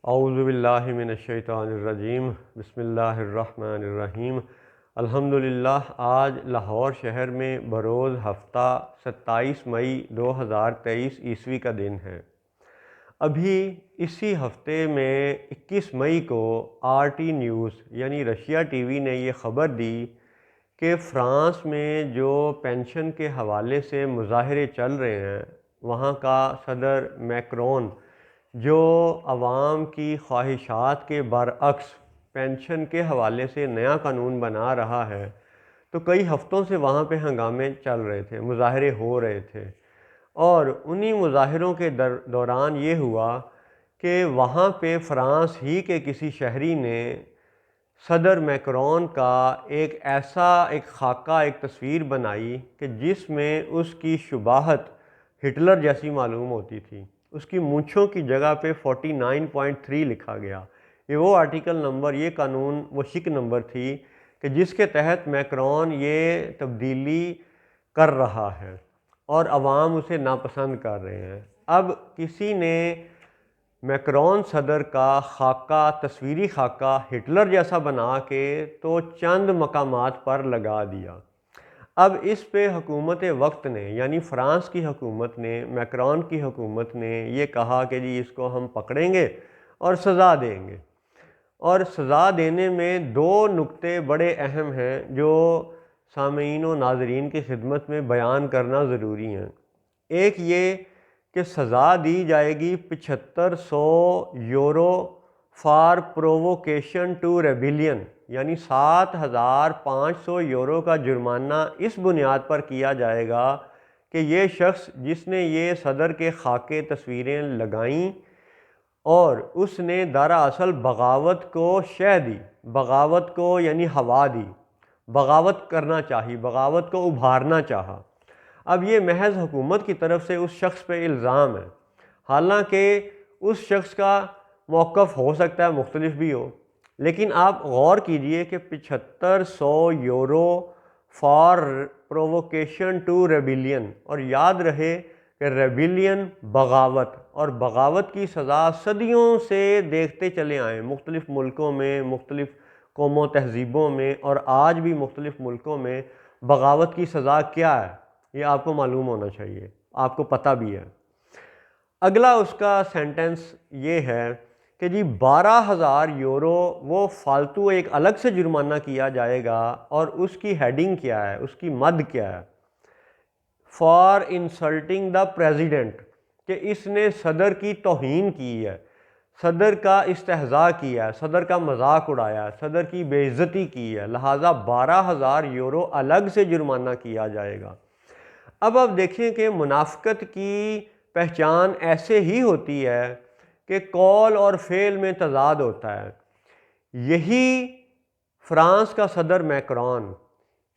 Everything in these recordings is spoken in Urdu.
اعوذ باللہ من الشیطان الرجیم بسم اللہ الرحمن الرحیم الحمدللہ۔ آج لاہور شہر میں بروز ہفتہ 27 مئی 2023 عیسوی کا دن ہے۔ ابھی اسی ہفتے میں 21 مئی کو RT نیوز یعنی رشیا ٹی وی نے یہ خبر دی کہ فرانس میں جو پینشن کے حوالے سے مظاہرے چل رہے ہیں، وہاں کا صدر میکرون جو عوام کی خواہشات کے برعکس پینشن کے حوالے سے نیا قانون بنا رہا ہے، تو کئی ہفتوں سے وہاں پہ ہنگامے چل رہے تھے، مظاہرے ہو رہے تھے، اور انہی مظاہروں کے دوران یہ ہوا کہ وہاں پہ فرانس ہی کے کسی شہری نے صدر میکرون کا ایک خاکہ، ایک تصویر بنائی کہ جس میں اس کی شباہت ہٹلر جیسی معلوم ہوتی تھی۔ اس کی مونچھوں کی جگہ پہ 49.3 لکھا گیا۔ یہ وہ آرٹیکل نمبر، یہ قانون، وہ شک نمبر تھی کہ جس کے تحت میکرون یہ تبدیلی کر رہا ہے اور عوام اسے ناپسند کر رہے ہیں۔ اب کسی نے میکرون صدر کا خاکہ، تصویری خاکہ ہٹلر جیسا بنا کے تو چند مقامات پر لگا دیا۔ اب اس پہ حکومت وقت نے، یعنی فرانس کی حکومت نے، میکرون کی حکومت نے یہ کہا کہ جی اس کو ہم پکڑیں گے اور سزا دیں گے۔ اور سزا دینے میں دو نکتے بڑے اہم ہیں جو سامعین و ناظرین کی خدمت میں بیان کرنا ضروری ہیں۔ ایک یہ کہ سزا دی جائے گی 7500 euro for provocation to rebellion, یعنی 7500 یورو کا جرمانہ اس بنیاد پر کیا جائے گا کہ یہ شخص جس نے یہ صدر کے خاکے تصویریں لگائیں اور اس نے دراصل بغاوت کو شہ دی، بغاوت کو یعنی ہوا دی، بغاوت کرنا چاہی، بغاوت کو ابھارنا چاہا۔ اب یہ محض حکومت کی طرف سے اس شخص پہ الزام ہے، حالانکہ اس شخص کا موقف ہو سکتا ہے مختلف بھی ہو، لیکن آپ غور کیجئے کہ 7500 euro for provocation to rebellion, اور یاد رہے کہ ریبیلین بغاوت، اور بغاوت کی سزا صدیوں سے دیکھتے چلے آئے مختلف ملکوں میں، مختلف قوم و تہذیبوں میں، اور آج بھی مختلف ملکوں میں بغاوت کی سزا کیا ہے یہ آپ کو معلوم ہونا چاہیے، آپ کو پتہ بھی ہے۔ اگلا اس کا سینٹنس یہ ہے کہ جی 12,000 یورو وہ فالتو ایک الگ سے جرمانہ کیا جائے گا، اور اس کی ہیڈنگ کیا ہے، اس کی مد کیا ہے؟ فار انسلٹنگ دا پریزیڈنٹ، کہ اس نے صدر کی توہین کی ہے، صدر کا استہزاء کیا ہے، صدر کا مذاق اڑایا ہے، صدر کی بے عزتی کی ہے، لہٰذا 12,000 یورو الگ سے جرمانہ کیا جائے گا۔ اب آپ دیکھیں کہ منافقت کی پہچان ایسے ہی ہوتی ہے کہ قول اور فعل میں تضاد ہوتا ہے۔ یہی فرانس کا صدر میکرون،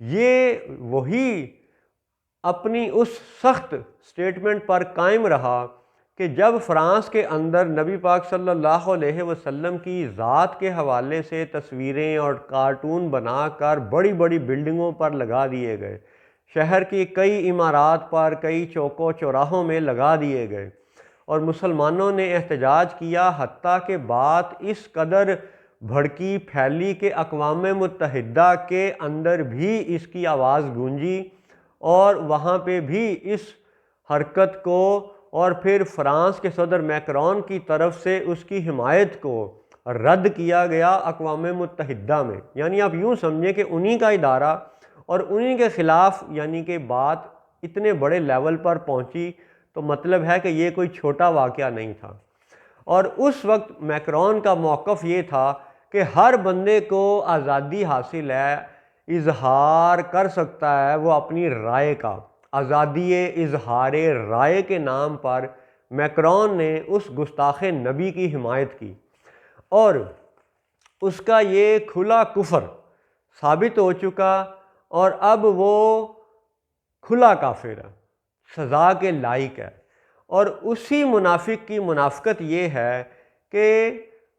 یہ وہی اپنی اس سخت سٹیٹمنٹ پر قائم رہا کہ جب فرانس کے اندر نبی پاک صلی اللہ علیہ وسلم کی ذات کے حوالے سے تصویریں اور کارٹون بنا کر بڑی بڑی بلڈنگوں پر لگا دیے گئے، شہر کی کئی عمارات پر، کئی چوک و چوراہوں میں لگا دیے گئے، اور مسلمانوں نے احتجاج کیا، حتیٰ کہ بات اس قدر بھڑکی پھیلی کہ اقوام متحدہ کے اندر بھی اس کی آواز گونجی، اور وہاں پہ بھی اس حرکت کو، اور پھر فرانس کے صدر میکرون کی طرف سے اس کی حمایت کو رد کیا گیا اقوام متحدہ میں۔ یعنی آپ یوں سمجھیں کہ انہی کا ادارہ اور انہی کے خلاف یعنی کہ بات اتنے بڑے لیول پر پہنچی، تو مطلب ہے کہ یہ کوئی چھوٹا واقعہ نہیں تھا۔ اور اس وقت میکرون کا موقف یہ تھا کہ ہر بندے کو آزادی حاصل ہے، اظہار کر سکتا ہے وہ اپنی رائے کا، آزادی اظہار رائے کے نام پر میکرون نے اس گستاخ نبی کی حمایت کی، اور اس کا یہ کھلا کفر ثابت ہو چکا، اور اب وہ کھلا کافر ہے، سزا کے لائق ہے۔ اور اسی منافق کی منافقت یہ ہے کہ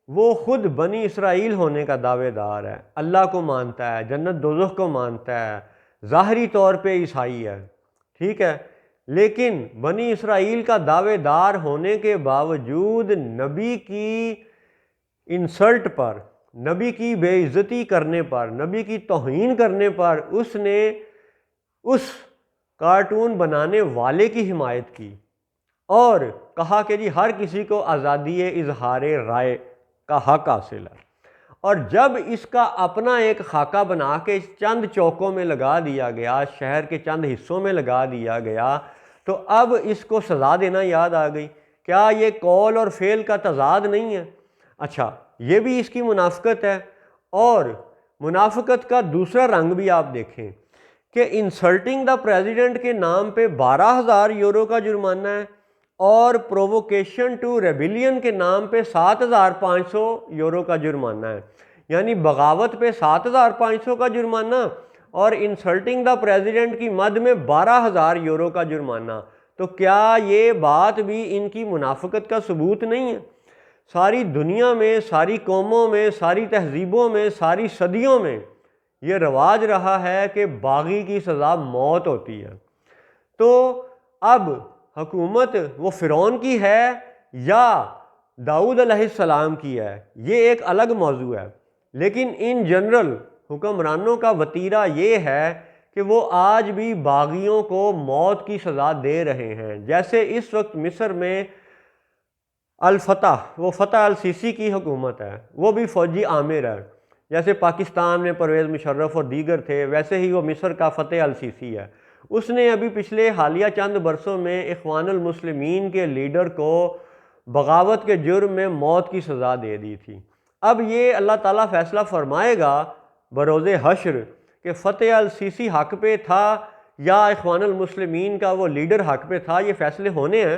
وہ خود بنی اسرائیل ہونے کا دعوے دار ہے، اللہ کو مانتا ہے، جنت دوزخ کو مانتا ہے، ظاہری طور پہ عیسائی ہے، ٹھیک ہے، لیکن بنی اسرائیل کا دعوے دار ہونے کے باوجود نبی کی انسلٹ پر، نبی کی بے عزتی کرنے پر، نبی کی توہین کرنے پر اس نے اس کارٹون بنانے والے کی حمایت کی اور کہا کہ جی ہر کسی کو آزادی اظہار رائے کا حق حاصل ہے۔ اور جب اس کا اپنا ایک خاکہ بنا کے چند چوکوں میں لگا دیا گیا، شہر کے چند حصوں میں لگا دیا گیا، تو اب اس کو سزا دینا یاد آ گئی۔ کیا یہ قول اور فعل کا تضاد نہیں ہے؟ اچھا، یہ بھی اس کی منافقت ہے۔ اور منافقت کا دوسرا رنگ بھی آپ دیکھیں کہ انسلٹنگ دا پریزیڈنٹ کے نام پہ 12,000 یورو کا جرمانہ ہے اور پرووکیشن ٹو ریبیلین کے نام پہ 7,500 یورو کا جرمانہ ہے۔ یعنی بغاوت پہ 7,500 کا جرمانہ اور انسلٹنگ دا پریزیڈنٹ کی مد میں 12,000 یورو کا جرمانہ۔ تو کیا یہ بات بھی ان کی منافقت کا ثبوت نہیں ہے؟ ساری دنیا میں، ساری قوموں میں، ساری تہذیبوں میں، ساری صدیوں میں یہ رواج رہا ہے کہ باغی کی سزا موت ہوتی ہے۔ تو اب حکومت وہ فرعون کی ہے یا داؤد علیہ السلام کی ہے، یہ ایک الگ موضوع ہے، لیکن ان جنرل حکمرانوں کا وتیرہ یہ ہے کہ وہ آج بھی باغیوں کو موت کی سزا دے رہے ہیں۔ جیسے اس وقت مصر میں الفتح، وہ فتح السیسی کی حکومت ہے، وہ بھی فوجی آمر ہے۔ جیسے پاکستان میں پرویز مشرف اور دیگر تھے، ویسے ہی وہ مصر کا فتح السیسی ہے۔ اس نے ابھی پچھلے حالیہ چند برسوں میں اخوان المسلمین کے لیڈر کو بغاوت کے جرم میں موت کی سزا دے دی تھی۔ اب یہ اللہ تعالیٰ فیصلہ فرمائے گا بروز حشر کہ فتح السیسی حق پہ تھا یا اخوان المسلمین کا وہ لیڈر حق پہ تھا، یہ فیصلے ہونے ہیں۔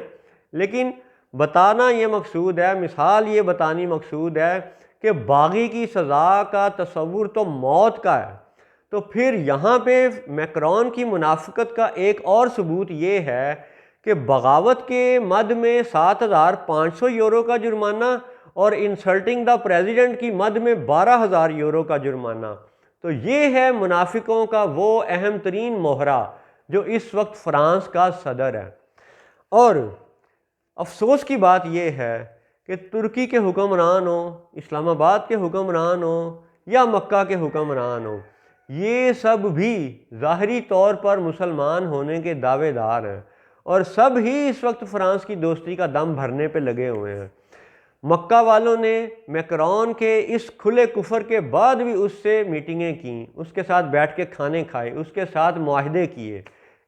لیکن بتانا یہ مقصود ہے، مثال یہ بتانی مقصود ہے کہ باغی کی سزا کا تصور تو موت کا ہے۔ تو پھر یہاں پہ میکرون کی منافقت کا ایک اور ثبوت یہ ہے کہ بغاوت کے مد میں 7,500 یورو کا جرمانہ اور انسلٹنگ دا پریزیڈنٹ کی مد میں 12,000 یورو کا جرمانہ۔ تو یہ ہے منافقوں کا وہ اہم ترین مہرہ جو اس وقت فرانس کا صدر ہے۔ اور افسوس کی بات یہ ہے کہ ترکی کے حکمران ہوں، اسلام آباد کے حکمران ہوں یا مکہ کے حکمران ہوں، یہ سب بھی ظاہری طور پر مسلمان ہونے کے دعوے دار ہیں اور سب ہی اس وقت فرانس کی دوستی کا دم بھرنے پہ لگے ہوئے ہیں۔ مکہ والوں نے میکرون کے اس کھلے کفر کے بعد بھی اس سے میٹنگیں کیں، اس کے ساتھ بیٹھ کے کھانے کھائے، اس کے ساتھ معاہدے کیے۔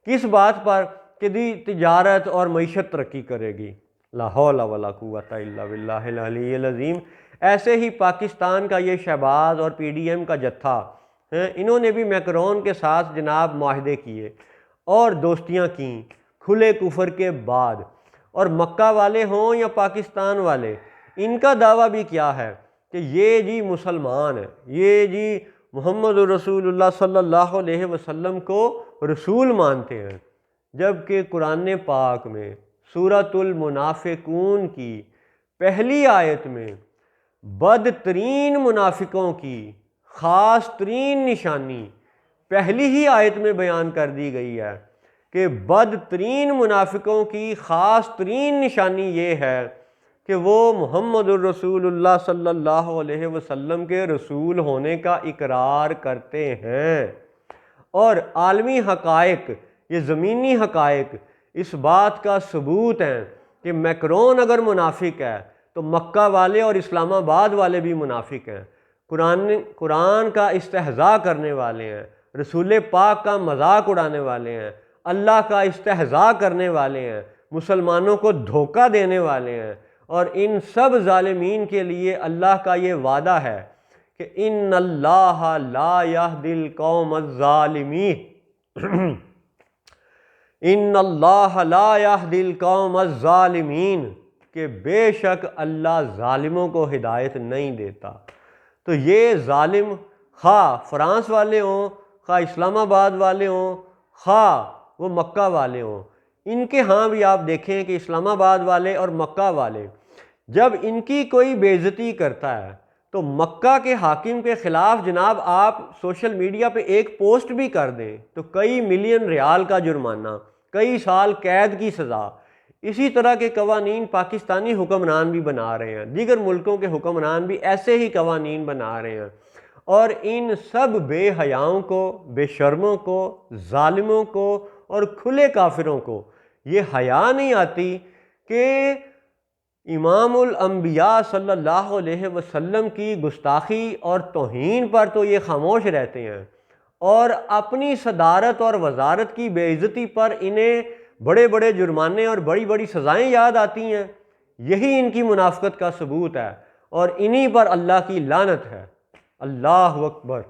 کس بات پر؟ کہ تجارت اور معیشت ترقی کرے گی۔ لا حول ولا قوت الا باللہ العلی العظیم۔ ایسے ہی پاکستان کا یہ شہباز اور پی ڈی ایم کا جتھا، انہوں نے بھی میکرون کے ساتھ جناب معاہدے کیے اور دوستیاں کیں کھلے کفر کے بعد۔ اور مکہ والے ہوں یا پاکستان والے، ان کا دعویٰ بھی کیا ہے کہ یہ جی مسلمان ہے، یہ جی محمد رسول اللہ صلی اللہ علیہ وسلم کو رسول مانتے ہیں، جبکہ قرآن پاک میں سورۃ المنافقون کی پہلی آیت میں بدترین منافقوں کی خاص ترین نشانی پہلی ہی آیت میں بیان کر دی گئی ہے کہ بدترین منافقوں کی خاص ترین نشانی یہ ہے کہ وہ محمد الرسول اللہ صلی اللہ علیہ وسلم کے رسول ہونے کا اقرار کرتے ہیں۔ اور عالمی حقائق، یہ زمینی حقائق اس بات کا ثبوت ہیں کہ میکرون اگر منافق ہے تو مکہ والے اور اسلام آباد والے بھی منافق ہیں، قرآن کا استہزاء کرنے والے ہیں، رسول پاک کا مذاق اڑانے والے ہیں، اللہ کا استہزاء کرنے والے ہیں، مسلمانوں کو دھوکہ دینے والے ہیں۔ اور ان سب ظالمین کے لیے اللہ کا یہ وعدہ ہے کہ ان اللہ لا یہدی القوم الظالمین، ان اللہ لا یہدی القوم الظالمین، کہ بے شک اللہ ظالموں کو ہدایت نہیں دیتا۔ تو یہ ظالم خواہ فرانس والے ہوں، خواہ اسلام آباد والے ہوں، خواہ وہ مکہ والے ہوں، ان کے ہاں بھی آپ دیکھیں کہ اسلام آباد والے اور مکہ والے جب ان کی کوئی بے عزتی کرتا ہے تو مکہ کے حاکم کے خلاف جناب آپ سوشل میڈیا پہ ایک پوسٹ بھی کر دیں تو کئی ملین ریال کا جرمانہ، کئی سال قید کی سزا۔ اسی طرح کے قوانین پاکستانی حکمران بھی بنا رہے ہیں، دیگر ملکوں کے حکمران بھی ایسے ہی قوانین بنا رہے ہیں، اور ان سب بے حیاؤں کو، بے شرموں کو، ظالموں کو اور کھلے کافروں کو یہ حیا نہیں آتی کہ امام الانبیاء صلی اللہ علیہ وسلم کی گستاخی اور توہین پر تو یہ خاموش رہتے ہیں، اور اپنی صدارت اور وزارت کی بے عزتی پر انہیں بڑے بڑے جرمانے اور بڑی بڑی سزائیں یاد آتی ہیں۔ یہی ان کی منافقت کا ثبوت ہے، اور انہی پر اللہ کی لعنت ہے۔ اللہ اکبر۔